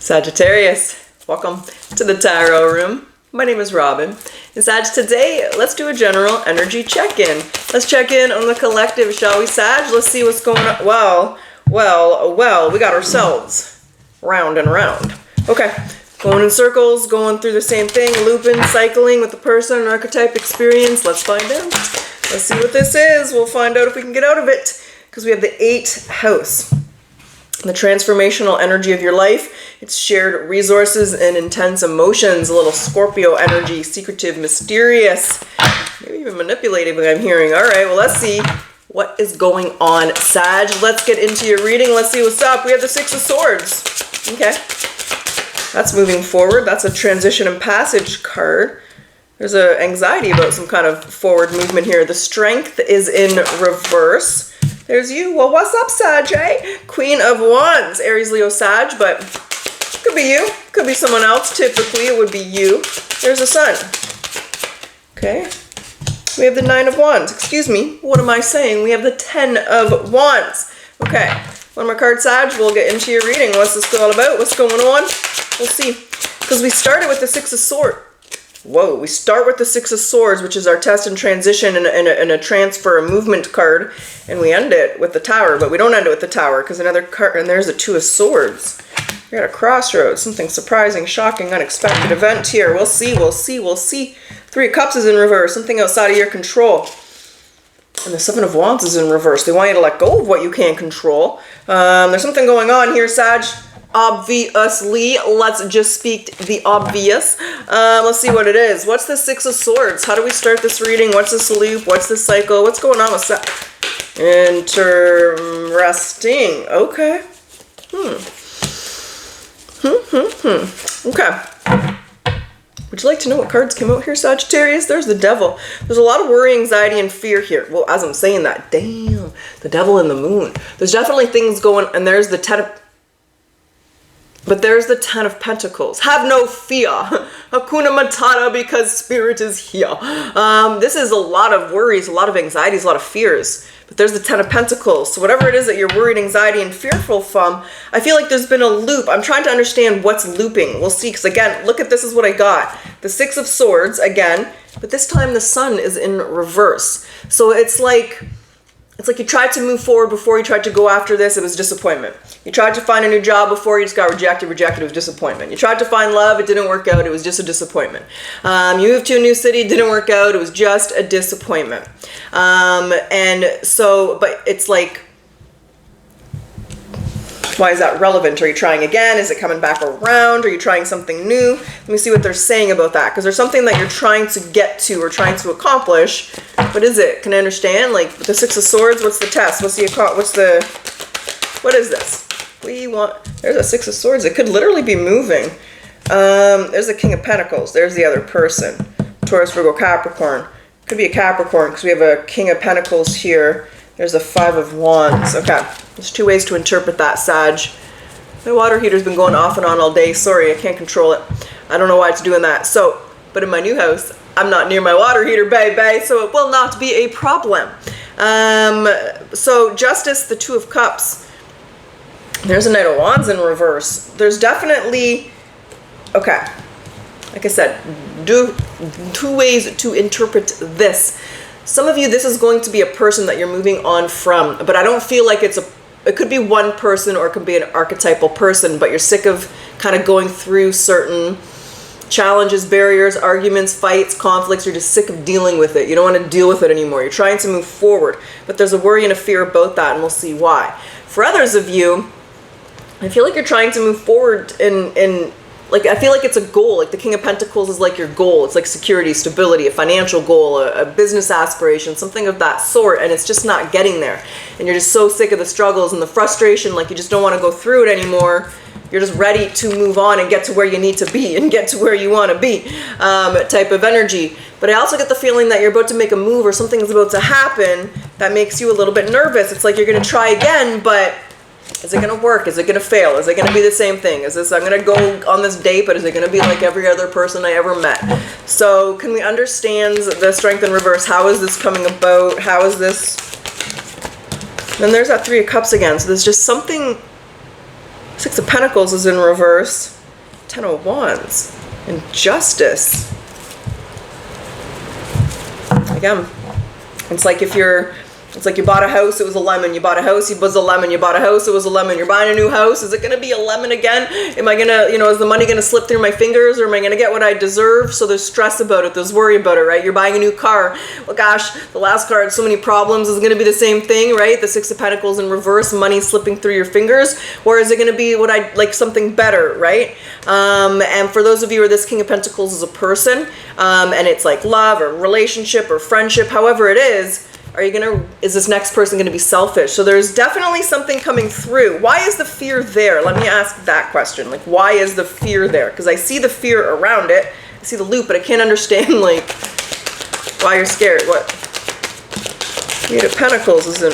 Sagittarius, welcome to the Tarot Room. My name is Robyn. And Sag, today, let's do a general energy check-in. Let's check in on the collective, shall we, Sag? Let's see what's going on. Well, we got ourselves round and round. Okay, going in circles, going through the same thing, looping, cycling with the person and archetype experience. Let's find out. Let's see what this is. We'll find out if we can get out of it. Because we have the 8th house. The transformational energy of your life. It's shared resources and intense emotions. A little Scorpio energy, secretive, mysterious, maybe even manipulative, I'm hearing. All right, well, let's see what is going on, Sag. Let's get into your reading. Let's see what's up. We have the 6 of Swords. Okay. That's moving forward. That's a transition and passage card. There's an anxiety about some kind of forward movement here. The Strength is in reverse. There's you. Well, what's up, Sag? Queen of Wands. Aries, Leo, Sag, but could be you. Could be someone else. Typically, it would be you. There's a Sun. Okay. We have the 9 of Wands. Excuse me. What am I saying? We have the 10 of Wands. Okay. One more card, Sag. We'll get into your reading. What's this all about? What's going on? We'll see. Because we started with the 6 of Swords. Whoa, we start with the 6 of Swords, which is our test and transition and a transfer, a movement card, and we end it with the Tower, but we don't end it with the Tower, because another card, and there's the 2 of Swords. You're at a crossroads, something surprising, shocking, unexpected event here. We'll see, we'll see, we'll see. 3 of Cups is in reverse, something outside of your control. And the 7 of Wands is in reverse. They want you to let go of what you can't control. There's something going on here, Sag. Obviously, let's just speak the obvious. Let's see what it is. What's the 6 of Swords? How do we start this reading? What's this loop? What's this cycle? What's going on with that? Interesting. Okay. Okay. Would you like to know what cards came out here, Sagittarius? There's the Devil. There's a lot of worry, anxiety, and fear here. Well, as I'm saying that, damn, the Devil and the Moon. There's definitely things going, and there's the But there's the 10 of Pentacles. Have no fear. Hakuna Matata, because Spirit is here. This is a lot of worries, a lot of anxieties, a lot of fears. But there's the 10 of Pentacles. So whatever it is that you're worried, anxiety, and fearful from, I feel like there's been a loop. I'm trying to understand what's looping. We'll see. Because again, look at this is what I got. The 6 of Swords, again. But this time the Sun is in reverse. So it's like you tried to move forward before you tried to go after this, it was disappointment. You tried to find a new job before, you just got rejected, it was disappointment. You tried to find love, it didn't work out, it was just a disappointment. You moved to a new city, it didn't work out, it was just a disappointment. And so, but it's like, why is that relevant? Are you trying again? Is it coming back around? Are you trying something new? Let me see what they're saying about that. Because there's something that you're trying to get to or trying to accomplish. What is it? Can I understand? Like the 6 of Swords, what's the test? What is this? There's a 6 of Swords. It could literally be moving. There's the King of Pentacles. There's the other person. Taurus, Virgo, Capricorn. Could be a Capricorn because we have a King of Pentacles here. There's the 5 of Wands. Okay. There's 2 ways to interpret that, Sag. My water heater's been going off and on all day. Sorry, I can't control it. I don't know why it's doing that. So, but in my new house, I'm not near my water heater, baby, so it will not be a problem. So Justice, the 2 of Cups. There's a Knight of Wands in reverse. There's definitely, okay, like I said, 2 ways to interpret this. Some of you, this is going to be a person that you're moving on from, but I don't feel like it could be one person or it could be an archetypal person, but you're sick of kind of going through certain challenges, barriers, arguments, fights, conflicts. You're just sick of dealing with it. You don't want to deal with it anymore. You're trying to move forward, but there's a worry and a fear about that, and we'll see why. For others of you, I feel like you're trying to move forward like, I feel like it's a goal. Like the King of Pentacles is like your goal. It's like security, stability, a financial goal, a business aspiration, something of that sort, and it's just not getting there. And you're just so sick of the struggles and the frustration, like you just don't want to go through it anymore. You're just ready to move on and get to where you need to be and get to where you want to be, type of energy. But I also get the feeling that you're about to make a move or something is about to happen that makes you a little bit nervous. It's like you're going to try again, but is it going to work? Is it going to fail? Is it going to be the same thing? Is this, I'm going to go on this date, but is it going to be like every other person I ever met? So can we understand the Strength in reverse? How is this coming about? How is this? Then there's that 3 of Cups again. So there's just something Six of Pentacles is in reverse. Ten of Wands. Injustice. Again, it's like it's like you bought a house, it was a lemon. You bought a house, it was a lemon. You bought a house, it was a lemon. You're buying a new house, is it going to be a lemon again? Am I going to, is the money going to slip through my fingers, or am I going to get what I deserve? So there's stress about it, there's worry about it, right? You're buying a new car. Well, gosh, the last car had so many problems. Is it going to be the same thing, right? The Six of Pentacles in reverse, money slipping through your fingers, or is it going to be something better, right? And for those of you where this King of Pentacles is a person, and it's like love or relationship or friendship, however it is this next person going to be selfish? So there's definitely something coming through. Why is the fear there? Let me ask that question. Like, why is the fear there? Because I see the fear around it. I see the loop, but I can't understand, like, why you're scared. What? The Eight of Pentacles is in,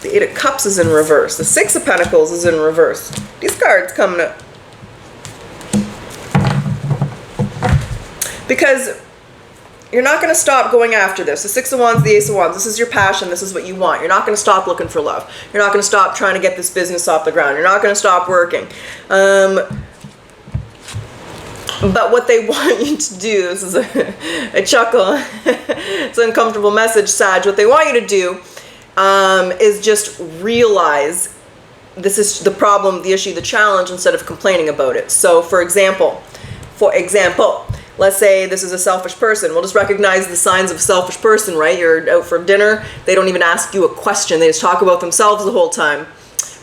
the Eight of Cups is in reverse. The Six of Pentacles is in reverse. These cards coming up. Because you're not going to stop going after this. The Six of Wands, the Ace of Wands. This is your passion. This is what you want. You're not going to stop looking for love. You're not going to stop trying to get this business off the ground. You're not going to stop working. But what they want you to do, this is a chuckle. It's an uncomfortable message, Sag. What they want you to do is just realize this is the problem, the issue, the challenge, instead of complaining about it. So, for example, let's say this is a selfish person. We'll just recognize the signs of a selfish person, right? You're out for dinner. They don't even ask you a question. They just talk about themselves the whole time.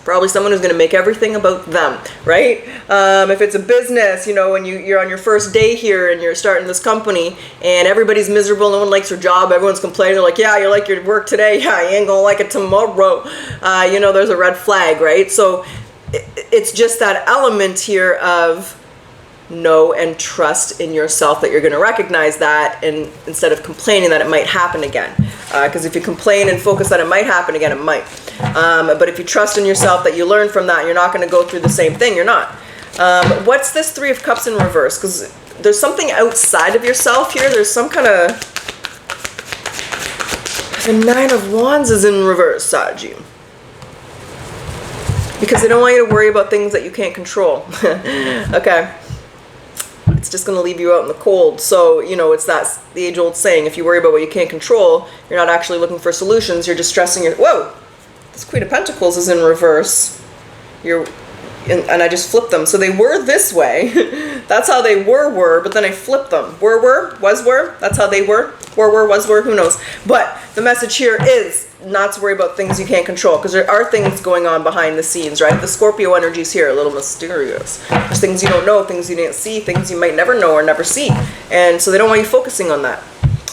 Probably someone who's going to make everything about them, right? If it's a business, when you're on your first day here and you're starting this company and everybody's miserable, no one likes their job, everyone's complaining, they're like, yeah, you like your work today, yeah, you ain't going to like it tomorrow. There's a red flag, right? So it's just that element here of know and trust in yourself that you're going to recognize that, and instead of complaining that it might happen again, because if you complain and focus that it might happen again, it might, but if you trust in yourself that you learn from that, you're not going to go through the same thing. You're not. What's this Three of Cups in reverse? Because there's something outside of yourself here. There's some kind of, the Nine of Wands is in reverse, Sagi, because they don't want you to worry about things that you can't control. Okay. It's just going to leave you out in the cold. So, it's the age-old saying, if you worry about what you can't control, you're not actually looking for solutions, you're just stressing whoa, this Queen of Pentacles is in reverse. And I just flipped them. So they were this way. That's how they were, but then I flipped them. Were, was, were. That's how they were. Were, was, were, who knows. But the message here is not to worry about things you can't control, because there are things going on behind the scenes, right? The Scorpio energy's here, a little mysterious. There's things you don't know, things you didn't see, things you might never know or never see. And so they don't want you focusing on that,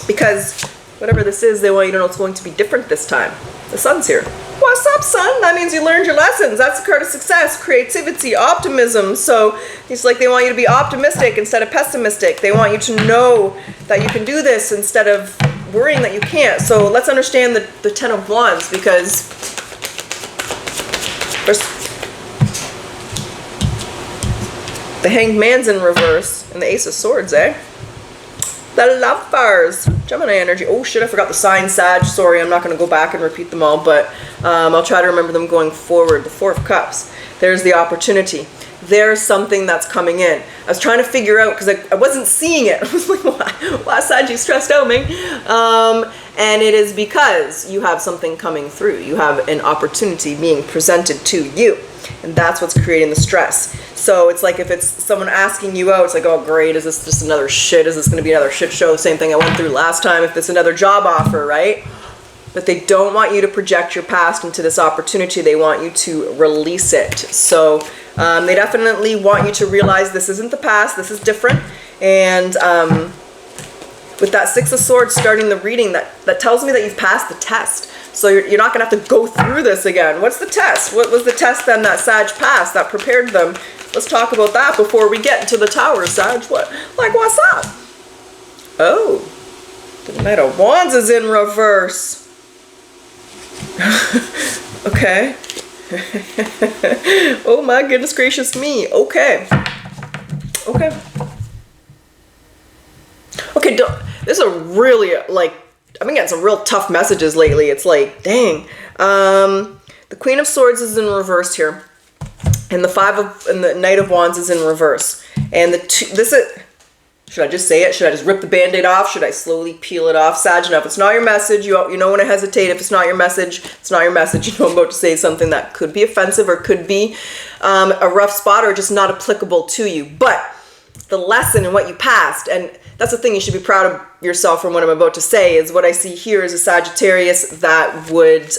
because whatever this is, they want you to know it's going to be different this time. The Sun's here. What's up, Sun? That means you learned your lessons. That's the card of success, creativity, optimism. So it's like they want you to be optimistic instead of pessimistic. They want you to know that you can do this instead of worrying that you can't. So let's understand the Ten of Wands, because the Hanged Man's in reverse and the Ace of Swords, eh? The Lovers, Gemini energy. Oh shit, I forgot the sign, Sag. Sorry, I'm not going to go back and repeat them all, but I'll try to remember them going forward. The Four of Cups. There's the opportunity. There's something that's coming in. I was trying to figure out, because I wasn't seeing it. I was like, why Sag, you stressed out, man? And it is because you have something coming through. You have an opportunity being presented to you. And that's what's creating the stress. So it's like if it's someone asking you out, it's like, oh great, is this just another shit? Is this going to be another shit show? The same thing I went through last time. If it's another job offer, right? But they don't want you to project your past into this opportunity. They want you to release it. So they definitely want you to realize this isn't the past. This is different. And with that Six of Swords starting the reading, that tells me that you've passed the test. So you're not going to have to go through this again. What's the test? What was the test then that Sag passed that prepared them? Let's talk about that before we get into the tower, Sag. What's up? Oh, the Knight of Wands is in reverse. Okay. Oh my goodness gracious me. Okay. Okay. Okay, this is a really, I've been getting some real tough messages lately. It's like, dang. The Queen of Swords is in reverse here. And the Knight of Wands is in reverse. And should I just say it? Should I just rip the Band-Aid off? Should I slowly peel it off? Sag, now if it's not your message, you know when to hesitate. If it's not your message, it's not your message. You know I'm about to say something that could be offensive or could be a rough spot or just not applicable to you. But the lesson and what you passed, and that's the thing, you should be proud of yourself from what I'm about to say, is what I see here is a Sagittarius that would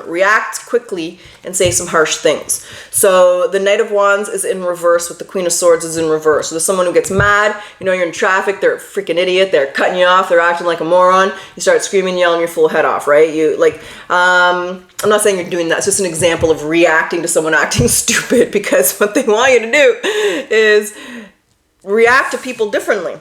react quickly and say some harsh things. So the Knight of Wands is in reverse with the Queen of Swords is in reverse. So there's someone who gets mad, you're in traffic, they're a freaking idiot, they're cutting you off, they're acting like a moron, you start screaming, yelling your full head off, right? I'm not saying you're doing that, it's just an example of reacting to someone acting stupid, because what they want you to do is react to people differently.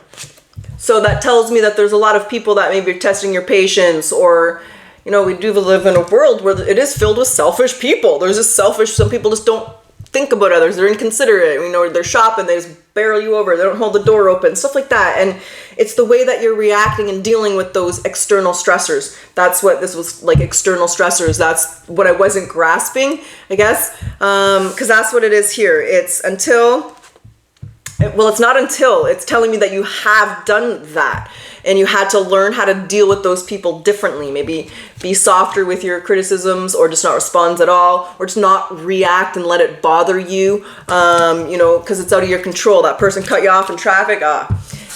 So that tells me that there's a lot of people that maybe are testing your patience, or, we do live in a world where it is filled with selfish people. There's just some people just don't think about others. They're inconsiderate. They're shopping, they just barrel you over. They don't hold the door open, stuff like that. And it's the way that you're reacting and dealing with those external stressors. That's what this was like, external stressors. That's what I wasn't grasping, I guess, because that's what it is here. It's not until it's telling me that you have done that and you had to learn how to deal with those people differently. Maybe be softer with your criticisms, or just not respond at all, or just not react and let it bother you, because it's out of your control. That person cut you off in traffic.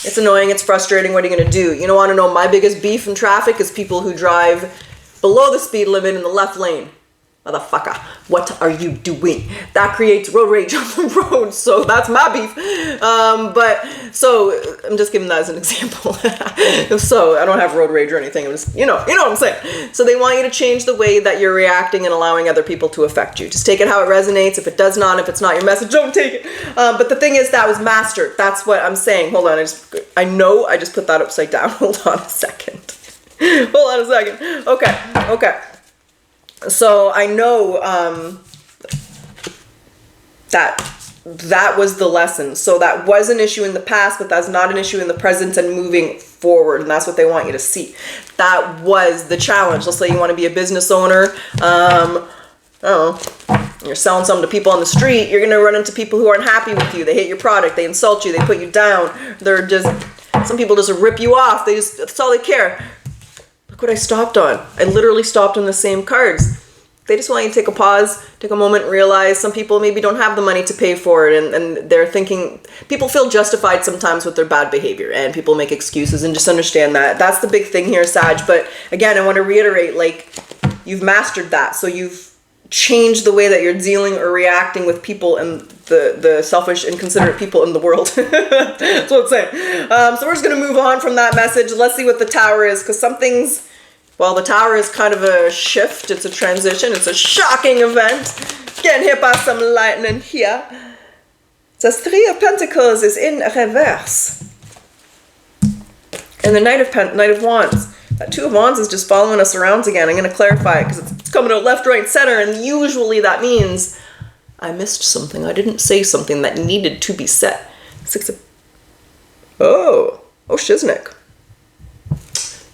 It's annoying. It's frustrating. What are you going to do? You don't want to know my biggest beef in traffic is people who drive below the speed limit in the left lane. Motherfucker, what are you doing? That creates road rage on the road. So that's my beef. So I'm just giving that as an example. So I don't have road rage or anything. I'm just, you know what I'm saying. So they want you to change the way that you're reacting and allowing other people to affect you. Just take it how it resonates. If it does not, if it's not your message, don't take it. But the thing is, that was mastered. That's what I'm saying. Hold on. I know I just put that upside down. Hold on a second. Okay. So I know that was the lesson. So that was an issue in the past, but that's not an issue in the present and moving forward. And that's what they want you to see. That was the challenge. Let's say you want to be a business owner. You're selling something to people on the street. You're going to run into people who aren't happy with you. They hate your product. They insult you. They put you down. Some people just rip you off. That's all they care. What I stopped on. I literally stopped on the same cards. They just want you to take a pause, take a moment, realize some people maybe don't have the money to pay for it, and they're thinking, people feel justified sometimes with their bad behavior, and people make excuses, and just understand that. That's the big thing here, Sag. But again, I want to reiterate, you've mastered that. So you've changed the way that you're dealing or reacting with people and the selfish, inconsiderate people in the world. That's what I'm saying. So we're just going to move on from that message. Let's see what the Tower is, because the Tower is kind of a shift. It's a transition. It's a shocking event. Getting hit by some lightning here. It says Three of Pentacles is in reverse. And the Knight of Wands. That Two of Wands is just following us around again. I'm going to clarify it because it's coming out left, right, center. And usually that means I missed something. I didn't say something that needed to be said. Oh, shiznick.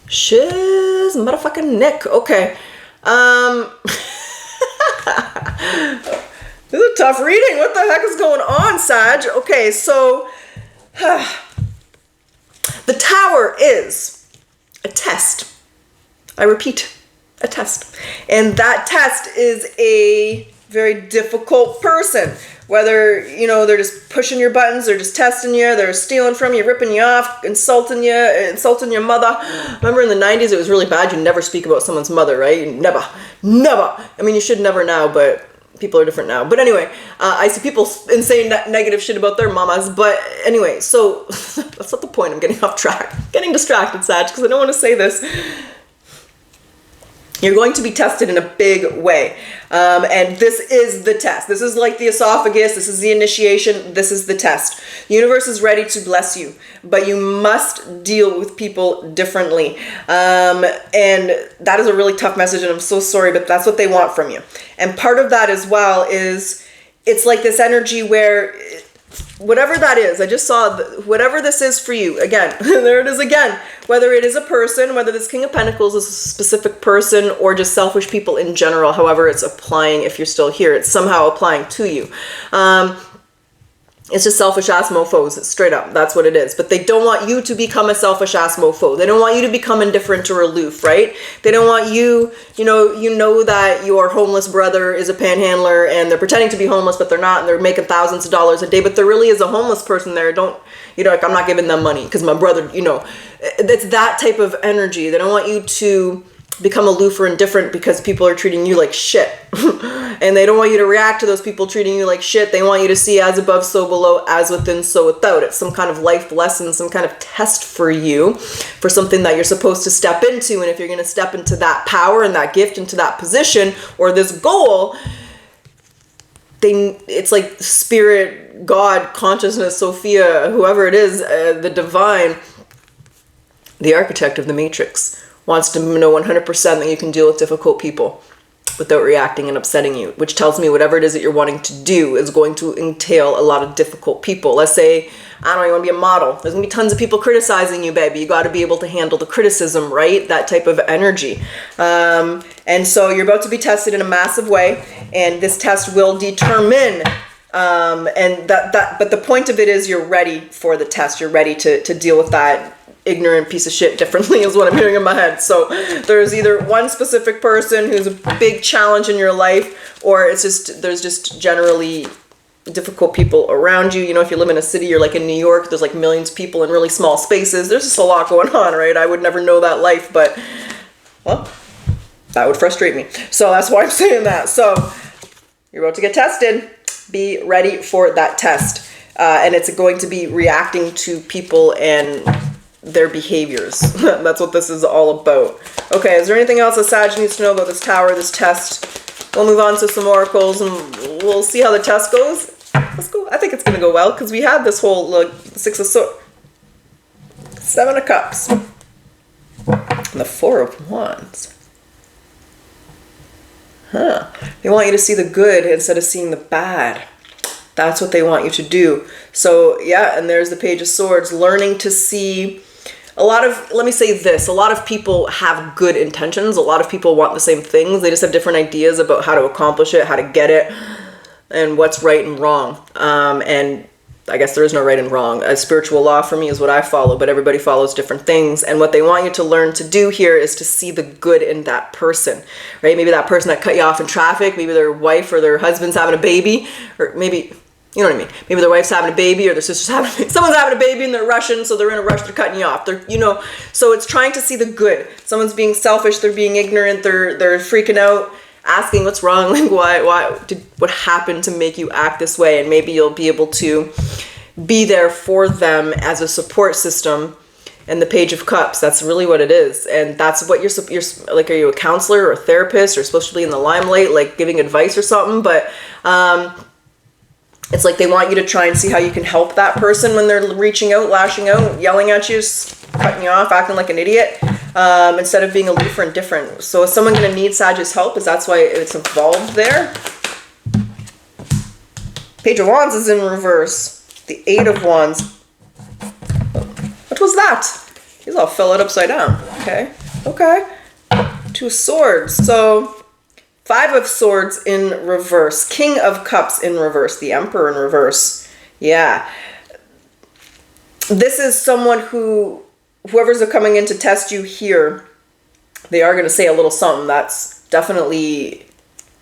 Shiz motherfucking Nick. Okay. This is a tough reading. What the heck is going on, Sag? Okay, so the Tower is a test. I repeat, a test. And that test is a very difficult person. Whether, they're just pushing your buttons, they're just testing you, they're stealing from you, ripping you off, insulting your mother. Remember in the 90s, it was really bad. You never speak about someone's mother, right? Never. I mean, you should never now, but people are different now. But anyway, I see people saying negative shit about their mamas. But anyway, so that's not the point. I'm getting off track. Getting distracted, Sag, because I don't want to say this. You're going to be tested in a big way. And this is the test. This is like the esophagus. This is the initiation. This is the test. The universe is ready to bless you, but you must deal with people differently. And that is a really tough message, and I'm so sorry, but that's what they want from you. And part of that as well is it's like this energy where whatever that is, I just saw whatever this is for you. Again, there it is again. whether it is a person, whether this King of Pentacles is a specific person or just selfish people in general, however it's applying, if you're still here, it's somehow applying to you. It's just selfish ass mofos, straight up. That's what it is. But they don't want you to become a selfish ass mofo. They don't want you to become indifferent or aloof, right? They don't want you, you know that your homeless brother is a panhandler and they're pretending to be homeless, but they're not, and they're making thousands of dollars a day, but there really is a homeless person there. Don't, like, I'm not giving them money because my brother, it's that type of energy. They don't want you to become aloof or indifferent because people are treating you like shit. And they don't want you to react to those people treating you like shit. They want you to see as above, so below, as within, so without. It's some kind of life lesson, some kind of test for you, for something that you're supposed to step into. And if you're going to step into that power and that gift, into that position or this goal, it's like spirit, God, consciousness, Sophia, whoever it is, the divine, the architect of the matrix, wants to know 100% that you can deal with difficult people without reacting and upsetting you, which tells me whatever it is that you're wanting to do is going to entail a lot of difficult people. Let's say, I don't know, you want to be a model. There's going to be tons of people criticizing you, baby. You got to be able to handle the criticism, right? That type of energy. And so you're about to be tested in a massive way, and this test will determine but the point of it is you're ready for the test. You're ready to deal with that ignorant piece of shit differently is what I'm hearing in my head. So there's either one specific person who's a big challenge in your life, or there's just generally difficult people around you. If you live in a city, you're like in New York, there's like millions of people in really small spaces. There's just a lot going on, right? I would never know that life, but well, that would frustrate me. So that's why I'm saying that. So you're about to get tested. Be ready for that test. And it's going to be reacting to people and their behaviors. That's what this is all about. Okay, is there anything else that Sag needs to know about this tower, this test? We'll move on to some oracles and we'll see how the test goes. Let's go. I think it's going to go well because we had this whole Six of Swords, Seven of Cups, and the Four of Wands. They want you to see the good instead of seeing the bad. That's what they want you to do. So yeah, and there's the Page of Swords, learning to see let me say this, a lot of people have good intentions. A lot of people want the same things. They just have different ideas about how to accomplish it, how to get it, and what's right and wrong. And I guess there is no right and wrong. A spiritual law for me is what I follow, but everybody follows different things. And what they want you to learn to do here is to see the good in that person, right? Maybe that person that cut you off in traffic, maybe their wife or their husband's having a baby, or maybe, you know what I mean? Maybe their wife's having a baby or their sister's someone's having a baby and they're rushing, so they're in a rush, they're cutting you off. So it's trying to see the good. Someone's being selfish, they're being ignorant, they're freaking out, asking what's wrong, like what happened to make you act this way, and maybe you'll be able to be there for them as a support system. And the Page of Cups, that's really what it is. And that's what you're like, are you a counselor or a therapist or supposed to be in the limelight, like giving advice or something? But it's like they want you to try and see how you can help that person when they're reaching out, lashing out, yelling at you, cutting you off, acting like an idiot, instead of being aloof or indifferent. So is someone going to need Sag's help? Is that's why it's involved there? Page of Wands is in reverse. The Eight of Wands. What was that? He's all fell it upside down. Okay. Two Swords. So Five of Swords in reverse. King of Cups in reverse. The Emperor in reverse. Yeah. This is someone whoever's coming in to test you here, they are going to say a little something that's definitely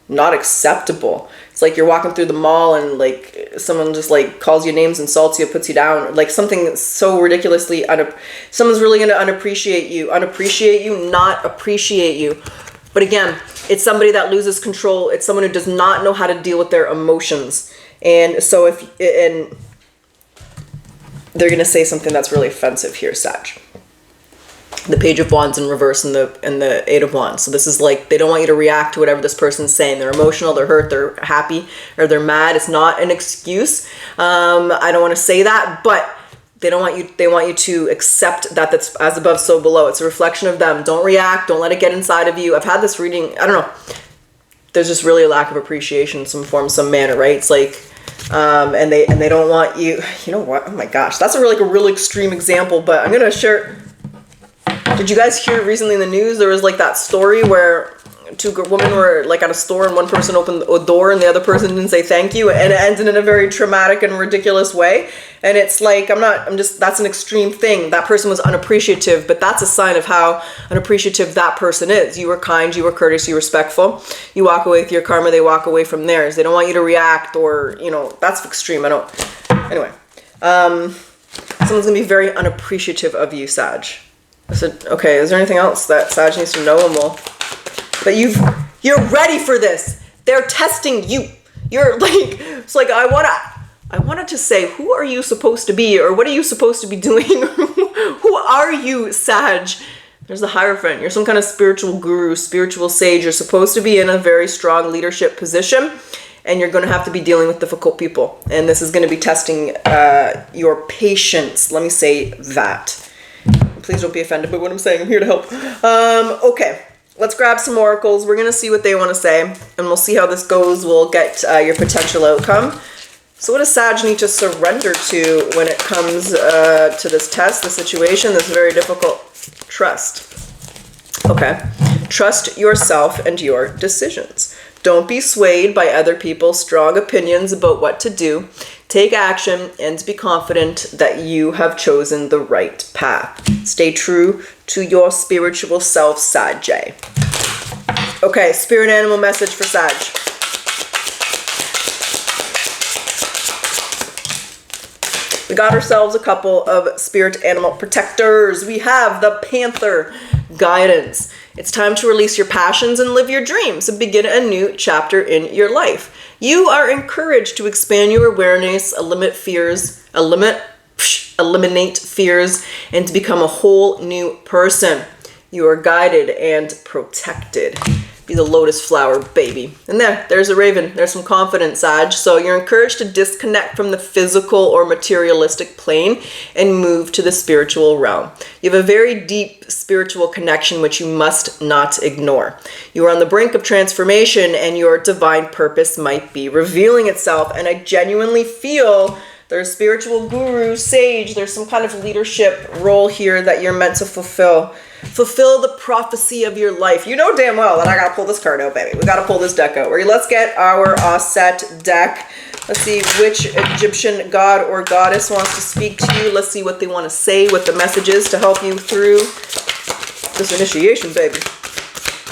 not acceptable. It's like you're walking through the mall and like someone just like calls you names, insults you, puts you down, like something so ridiculously someone's really going to not appreciate you. But again, it's somebody that loses control. It's someone who does not know how to deal with their emotions. And so they're going to say something that's really offensive here, Sag. The Page of Wands in reverse and the Eight of Wands. So this is like, they don't want you to react to whatever this person's saying. They're emotional, they're hurt, they're happy, or they're mad. It's not an excuse. I don't want to say that, but they want you to accept that that's as above, so below. It's a reflection of them. Don't react. Don't let it get inside of you. I've had this reading. I don't know. There's just really a lack of appreciation in some form, some manner, right? It's like, and they don't want you. You know what? Oh my gosh, that's a really extreme example. But I'm gonna share. Did you guys hear recently in the news? There was like that story where two women were like at a store and one person opened a door and the other person didn't say thank you, and it ended in a very traumatic and ridiculous way. And it's like, that's an extreme thing. That person was unappreciative, but that's a sign of how unappreciative that person is. You were kind, you were courteous, you were respectful. You walk away with your karma, they walk away from theirs. They don't want you to react, or, that's extreme. Anyway, someone's gonna be very unappreciative of you, Sag. I said, okay, is there anything else that Sag needs to know? And but you're ready for this. They're testing you. You're like, it's like, I wanted to say, who are you supposed to be? Or what are you supposed to be doing? Who are you, Sag? There's the Hierophant. You're some kind of spiritual guru, spiritual sage. You're supposed to be in a very strong leadership position, and you're going to have to be dealing with difficult people. And this is going to be testing your patience. Let me say that. Please don't be offended by what I'm saying. I'm here to help. Okay. Let's grab some oracles. We're going to see what they want to say, and we'll see how this goes. We'll get your potential outcome. So what does Sag need to surrender to when it comes to this test, the situation, this very difficult? Trust. Okay. Trust yourself and your decisions. Don't be swayed by other people's strong opinions about what to do. Take action and be confident that you have chosen the right path. Stay true to your spiritual self, Sag. Okay, spirit animal message for Sag. We got ourselves a couple of spirit animal protectors. We have the Panther. Guidance. It's time to release your passions and live your dreams and begin a new chapter in your life. You are encouraged to expand your awareness, eliminate fears, and to become a whole new person. You are guided and protected. Be the lotus flower, baby. And there's a raven. There's some confidence, Sag. So you're encouraged to disconnect from the physical or materialistic plane and move to the spiritual realm. You have a very deep spiritual connection which you must not ignore. You are on the brink of transformation, and your divine purpose might be revealing itself. And I genuinely feel there's spiritual guru, sage, there's some kind of leadership role here that you're meant to fulfill. Fulfill the prophecy of your life. You know damn well that I gotta pull this card out, baby. We gotta pull this deck out. Let's get our Osset deck. Let's see which Egyptian god or goddess wants to speak to you. Let's see what they want to say, what the message is to help you through this initiation, baby.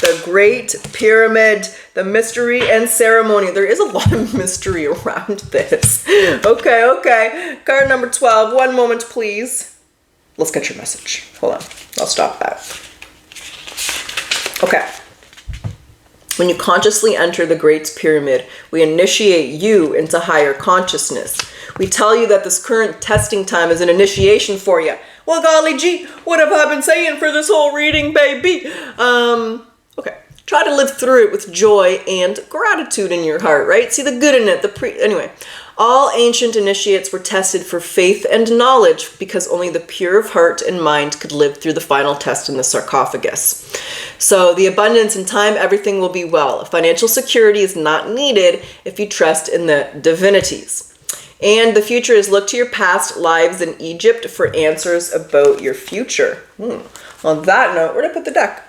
The Great Pyramid, the mystery and ceremony. There is a lot of mystery around this. Okay. Card number 12. One moment, please. Let's get your message. Hold on. I'll stop that. Okay. When you consciously enter the Great Pyramid, we initiate you into higher consciousness. We tell you that this current testing time is an initiation for you. Well, golly gee, what have I been saying for this whole reading, baby? Okay. Try to live through it with joy and gratitude in your heart, right? See the good in it. Anyway, all ancient initiates were tested for faith and knowledge because only the pure of heart and mind could live through the final test in the sarcophagus. So the abundance in time, everything will be well. Financial security is not needed if you trust in the divinities. And the future is look to your past lives in Egypt for answers about your future. On that note, where did I put the deck?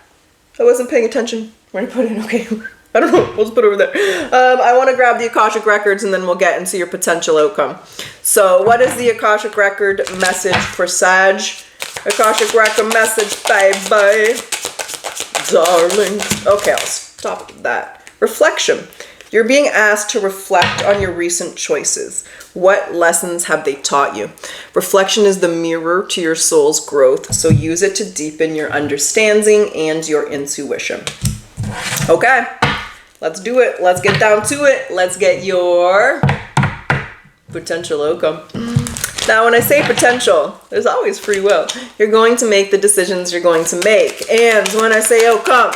I wasn't paying attention. Where did I put it? Okay. I don't know. We'll just put it over there. I want to grab the Akashic Records and then we'll get into your potential outcome. So what is the Akashic Record message for Sag? Akashic Record message, baby. Darling. Okay, I'll stop that. Reflection. You're being asked to reflect on your recent choices. What lessons have they taught you? Reflection is the mirror to your soul's growth, so use it to deepen your understanding and your intuition. Okay, let's do it. Let's get down to it. Let's get your potential outcome. Now, when I say potential, there's always free will. You're going to make the decisions you're going to make. And when I say outcome,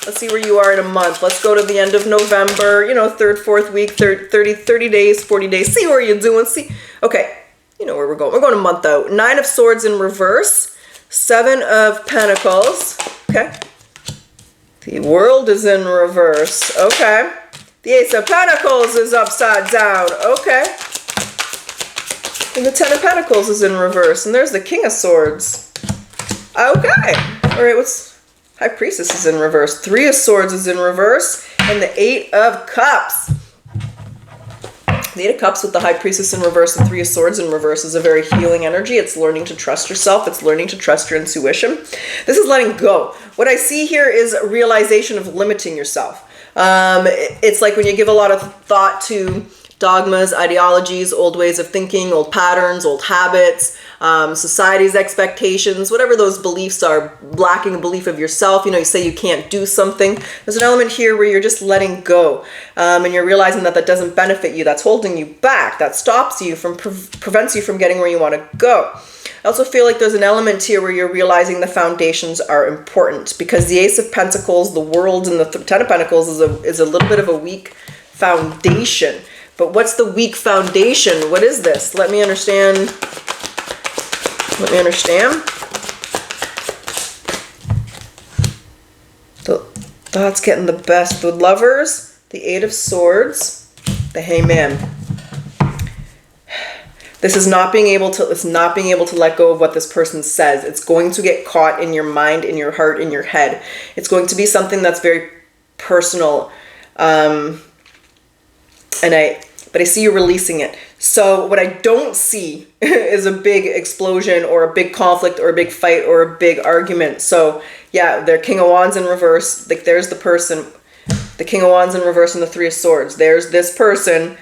let's see where you are in a month. Let's go to the end of November, third, fourth week, 30 days, 40 days. See where you're doing. See. Okay, you know where we're going. We're going a month out. 9 of Swords in reverse. 7 of Pentacles. Okay. The World is in reverse. Okay. The Ace of Pentacles is upside down. Okay. And the 10 of Pentacles is in reverse. And there's the King of Swords. Okay. All right, what's High Priestess is in reverse. Three of Swords is in reverse. And the Eight of Cups. The Eight of Cups with the High Priestess in reverse and Three of Swords in reverse is a very healing energy. It's learning to trust yourself. It's learning to trust your intuition. This is letting go. What I see here is a realization of limiting yourself. It's like when you give a lot of thought to dogmas, ideologies, old ways of thinking, old patterns, old habits, society's expectations, whatever those beliefs are, lacking a belief of yourself. You know, you say you can't do something. There's an element here where you're just letting go, and you're realizing that that doesn't benefit you, that's holding you back, that stops you from, prevents you from getting where you want to go. I also feel like there's an element here where you're realizing the foundations are important, because the Ace of Pentacles, the World, and the Ten of Pentacles is a little bit of a weak foundation. But what's the weak foundation? What is this? Let me understand. Let me understand. That's getting the best. The Lovers, the Eight of Swords, the Hangman. This is not being able to, it's not being able to let go of what this person says. It's going to get caught in your mind, in your heart, in your head. It's going to be something that's very personal. But I see you releasing it. So what I don't see is a big explosion or a big conflict or a big fight or a big argument. So yeah, they're King of Wands in reverse. Like there's the person, the King of Wands in reverse and the Three of Swords. There's this person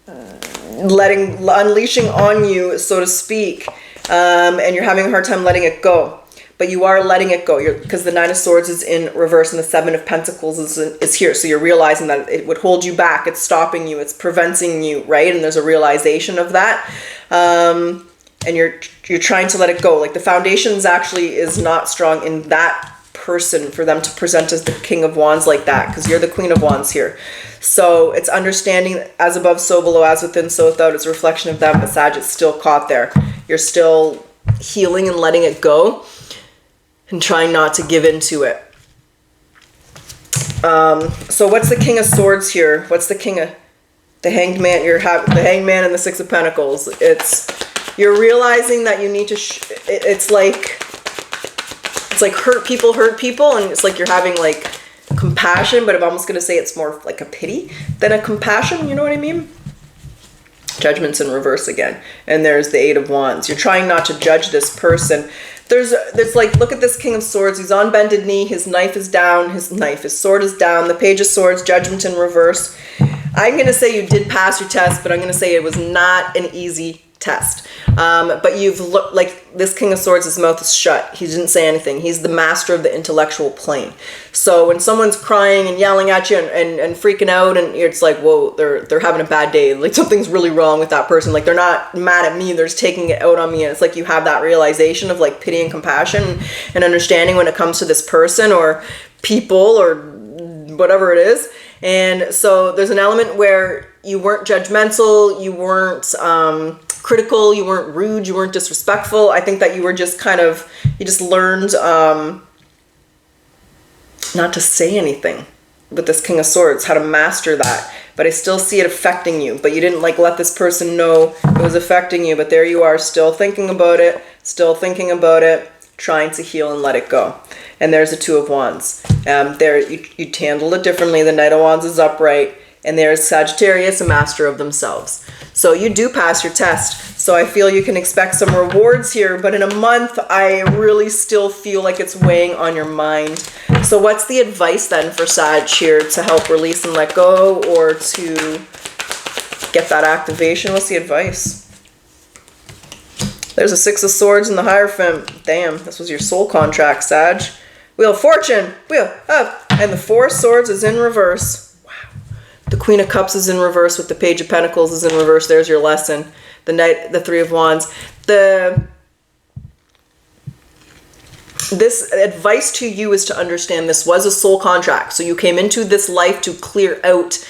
unleashing on you, so to speak, and you're having a hard time letting it go. But you are letting it go, because the Nine of Swords is in reverse and the Seven of Pentacles is here. So you're realizing that it would hold you back. It's stopping you. It's preventing you, right? And there's a realization of that. And you're trying to let it go. Like the foundations actually is not strong in that person for them to present as the King of Wands like that, because you're the Queen of Wands here. So it's understanding as above, so below, as within, so without. It's a reflection of them, but Sag, it's still caught there. You're still healing and letting it go, and trying not to give into it. So what's the King of Swords here? What's the King of the Hanged Man? The Hanged Man and the Six of Pentacles. You're realizing that you need to. It's like hurt people, and it's like you're having like compassion, but I'm almost gonna say it's more like a pity than a compassion. You know what I mean? Judgment's in reverse again, and there's the Eight of Wands. You're trying not to judge this person. There's like, look at this King of Swords. He's on bended knee. His knife is down. His sword is down. The Page of Swords, Judgment in reverse. I'm going to say you did pass your test, but I'm going to say it was not an easy test. But you've looked like this King of Swords, his mouth is shut. He didn't say anything. He's the master of the intellectual plane. So when someone's crying and yelling at you and freaking out, and it's like, whoa, they're having a bad day. Like something's really wrong with that person. Like they're not mad at me. They're just taking it out on me. And it's like you have that realization of like pity and compassion and understanding when it comes to this person or people or whatever it is. And so there's an element where you weren't judgmental, you weren't critical, you weren't rude, you weren't disrespectful. I think that you were just kind of, you just learned not to say anything with this King of Swords, how to master that. But I still see it affecting you, but you didn't like let this person know it was affecting you. But there you are, still thinking about it, trying to heal and let it go. And there's the Two of Wands. There you handled it differently. The Knight of Wands is upright. And there's Sagittarius, a master of themselves. So you do pass your test. So I feel you can expect some rewards here. But in a month, I really still feel like it's weighing on your mind. So what's the advice then for Sag here to help release and let go, or to get that activation? What's the advice? There's a Six of Swords and the Hierophant. Damn, this was your soul contract, Sag. Wheel of Fortune, Wheel of, and the Four of Swords is in reverse. The Queen of Cups is in reverse with the Page of Pentacles is in reverse. There's your lesson. The Knight, the Three of Wands. This advice to you is to understand this was a soul contract. So you came into this life to clear out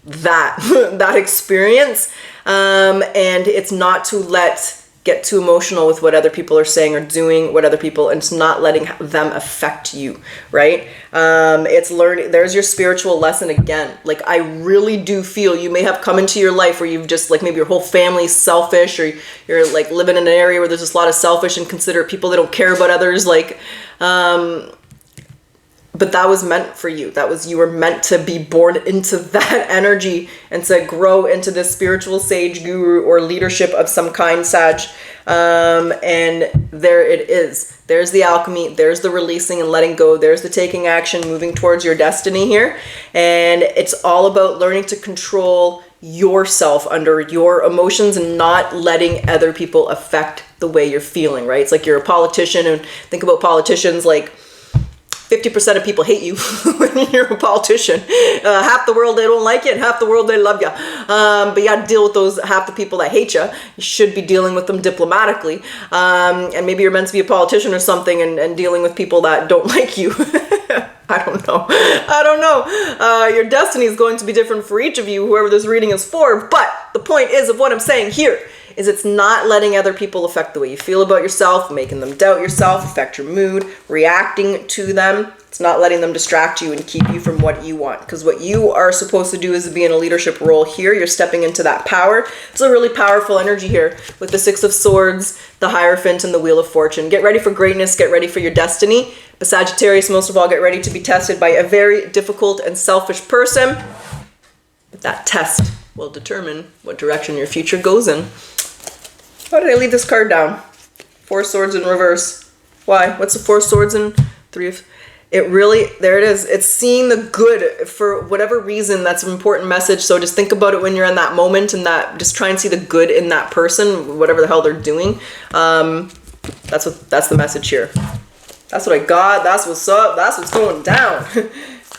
that experience. And it's not to let get too emotional with what other people are saying or doing, what other people, and it's not letting them affect you, right? It's learning. There's your spiritual lesson again. Like, I really do feel you may have come into your life where you've just, like, maybe your whole family's selfish, or you're like living in an area where there's just a lot of selfish and considerate people that don't care about others, like, but that was meant for you. You were meant to be born into that energy and to grow into this spiritual sage, guru, or leadership of some kind, Sag. And there it is. There's the alchemy. There's the releasing and letting go. There's the taking action, moving towards your destiny here. And it's all about learning to control yourself under your emotions and not letting other people affect the way you're feeling, right? It's like you're a politician, and think about politicians, like 50% of people hate you when you're a politician. Half the world, they don't like you, and half the world, they love you. But you got to deal with those half the people that hate you. You should be dealing with them diplomatically. And maybe you're meant to be a politician or something, and dealing with people that don't like you. I don't know. Your destiny is going to be different for each of you, whoever this reading is for. But the point is of what I'm saying here is it's not letting other people affect the way you feel about yourself, making them doubt yourself, affect your mood, reacting to them. It's not letting them distract you and keep you from what you want. Because what you are supposed to do is to be in a leadership role here. You're stepping into that power. It's a really powerful energy here with the Six of Swords, the Hierophant, and the Wheel of Fortune. Get ready for greatness. Get ready for your destiny. But Sagittarius, most of all, get ready to be tested by a very difficult and selfish person. But that test will determine what direction your future goes in. Why did I leave this card down? Four Swords in reverse. Why? What's the Four Swords and Three of... It really, there it is. It's seeing the good for whatever reason. That's an important message. So just think about it when you're in that moment, and that just try and see the good in that person, whatever the hell they're doing. That's the message here. That's what I got. That's what's up. That's what's going down.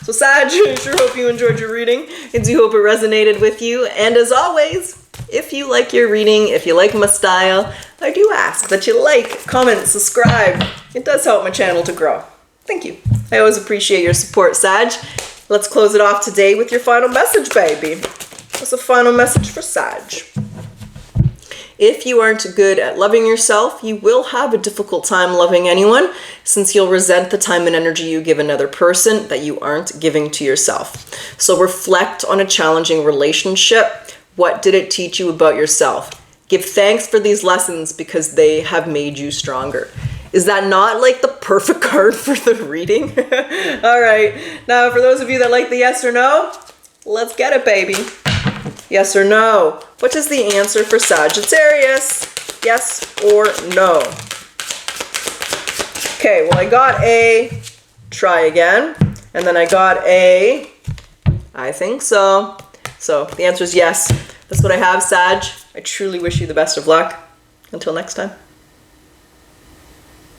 So Sag, I sure hope you enjoyed your reading. I do hope it resonated with you. And as always, if you like your reading, if you like my style, I do ask that you like, comment, subscribe. It does help my channel to grow. Thank you. I always appreciate your support, Sag. Let's close it off today with your final message, baby. What's the final message for Sag? If you aren't good at loving yourself, you will have a difficult time loving anyone, since you'll resent the time and energy you give another person that you aren't giving to yourself. So reflect on a challenging relationship. What did it teach you about yourself? Give thanks for these lessons because they have made you stronger. Is that not like the perfect card for the reading? All right. Now, for those of you that like the yes or no, let's get it, baby. Yes or no? What is the answer for Sagittarius? Yes or no? Okay, well, I got a try again. And then I got a I think so. So the answer is yes. That's what I have, Sag. I truly wish you the best of luck. Until next time.